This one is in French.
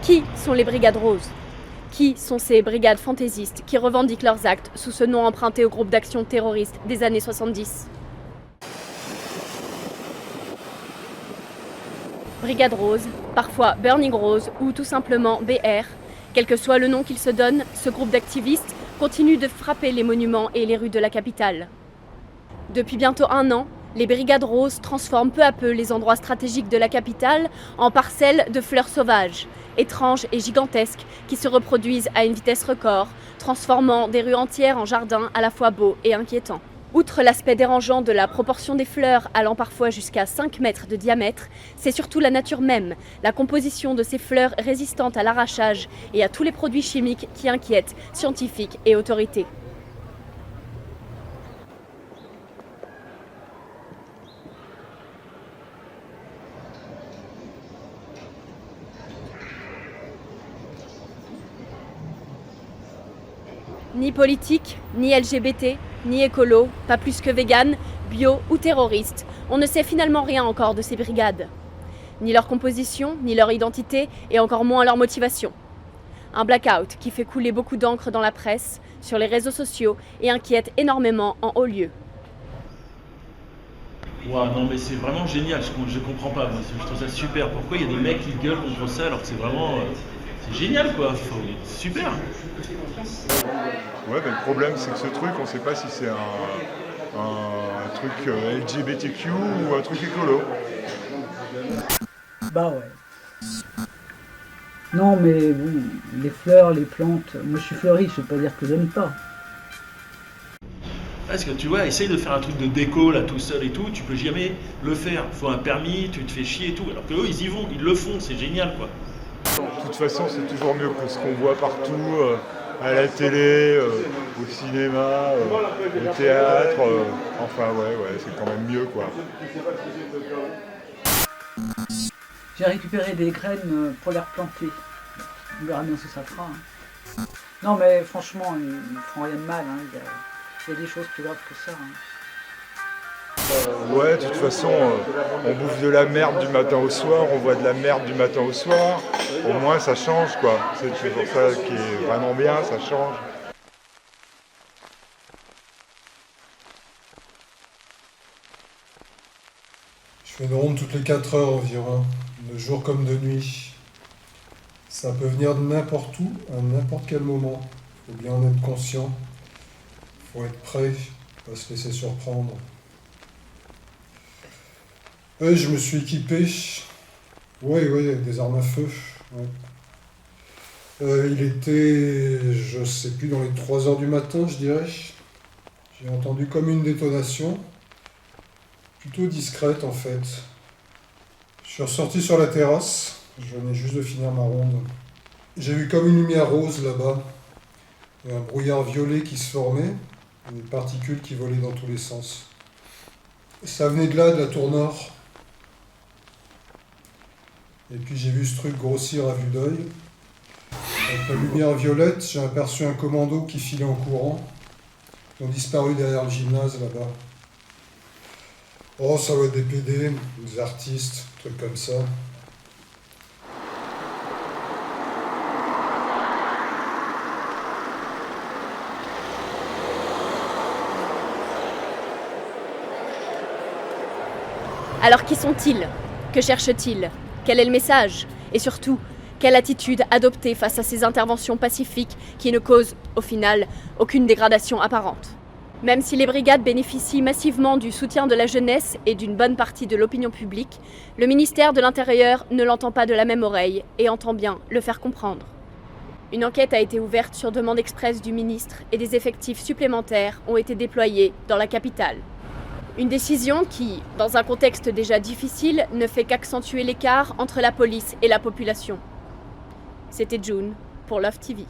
Qui sont les Brigades Roses ? Qui sont ces brigades fantaisistes qui revendiquent leurs actes sous ce nom emprunté au groupe d'action terroriste des années 70 ? Brigade Rose, parfois Burning Rose ou tout simplement BR, quel que soit le nom qu'il se donne, ce groupe d'activistes continue de frapper les monuments et les rues de la capitale. Depuis bientôt 1 an, les Brigades Roses transforment peu à peu les endroits stratégiques de la capitale en parcelles de fleurs sauvages, étranges et gigantesques, qui se reproduisent à une vitesse record, transformant des rues entières en jardins à la fois beaux et inquiétants. Outre l'aspect dérangeant de la proportion des fleurs allant parfois jusqu'à 5 mètres de diamètre, c'est surtout la nature même, la composition de ces fleurs résistantes à l'arrachage et à tous les produits chimiques qui inquiètent scientifiques et autorités. Ni politique, ni LGBT, ni écolo, pas plus que vegan, bio ou terroriste. On ne sait finalement rien encore de ces brigades. Ni leur composition, ni leur identité, et encore moins leur motivation. Un blackout qui fait couler beaucoup d'encre dans la presse, sur les réseaux sociaux et inquiète énormément en haut lieu. Wow, non mais c'est vraiment génial, je comprends pas, moi, je trouve ça super. Pourquoi il y a des mecs qui gueulent contre ça alors que c'est vraiment... c'est génial quoi, super. Ouais, mais le problème c'est que ce truc, on sait pas si c'est un truc LGBTQ ou un truc écolo. Bah ouais. Non mais bon, les fleurs, les plantes, moi je suis fleuriste, je vais pas dire que j'aime pas. Parce que tu vois, essaye de faire un truc de déco là tout seul et tout, tu peux jamais le faire. Faut un permis, tu te fais chier et tout. Alors que eux ils y vont, ils le font, c'est génial quoi. De toute façon, c'est toujours mieux que ce qu'on voit partout, à la télé, au cinéma, au théâtre. Enfin, ouais, c'est quand même mieux, quoi. J'ai récupéré des graines pour les replanter. On verra bien ce que ça fera. Hein. Non, mais franchement, ils ne feront rien de mal. Hein. Il y a des choses plus graves que ça. Hein. Ouais, de toute façon, on bouffe de la merde du matin au soir, on voit de la merde du matin au soir. Au moins, ça change, quoi. C'est pour ça qui est vraiment bien, ça change. Je fais une ronde toutes les 4 heures environ, de jour comme de nuit. Ça peut venir de n'importe où, à n'importe quel moment. Il faut bien en être conscient. Il faut être prêt, pas se laisser surprendre. Oui, je me suis équipé. Oui, des armes à feu. Ouais. Il était, je sais plus, dans les 3 heures du matin, je dirais. J'ai entendu comme une détonation. Plutôt discrète, en fait. Je suis ressorti sur la terrasse. Je venais juste de finir ma ronde. J'ai vu comme une lumière rose là-bas. Et un brouillard violet qui se formait. Des particules qui volaient dans tous les sens. Ça venait de là, de la tour nord. Et puis j'ai vu ce truc grossir à vue d'œil. Avec la lumière violette, j'ai aperçu un commando qui filait en courant. Ils ont disparu derrière le gymnase là-bas. Oh, ça va être des PD, des artistes, trucs comme ça. Alors qui sont-ils ? Que cherchent-ils ? Quel est le message ? Et surtout, quelle attitude adopter face à ces interventions pacifiques qui ne causent, au final, aucune dégradation apparente ? Même si les brigades bénéficient massivement du soutien de la jeunesse et d'une bonne partie de l'opinion publique, le ministère de l'Intérieur ne l'entend pas de la même oreille et entend bien le faire comprendre. Une enquête a été ouverte sur demande expresse du ministre et des effectifs supplémentaires ont été déployés dans la capitale. Une décision qui, dans un contexte déjà difficile, ne fait qu'accentuer l'écart entre la police et la population. C'était June pour Love TV.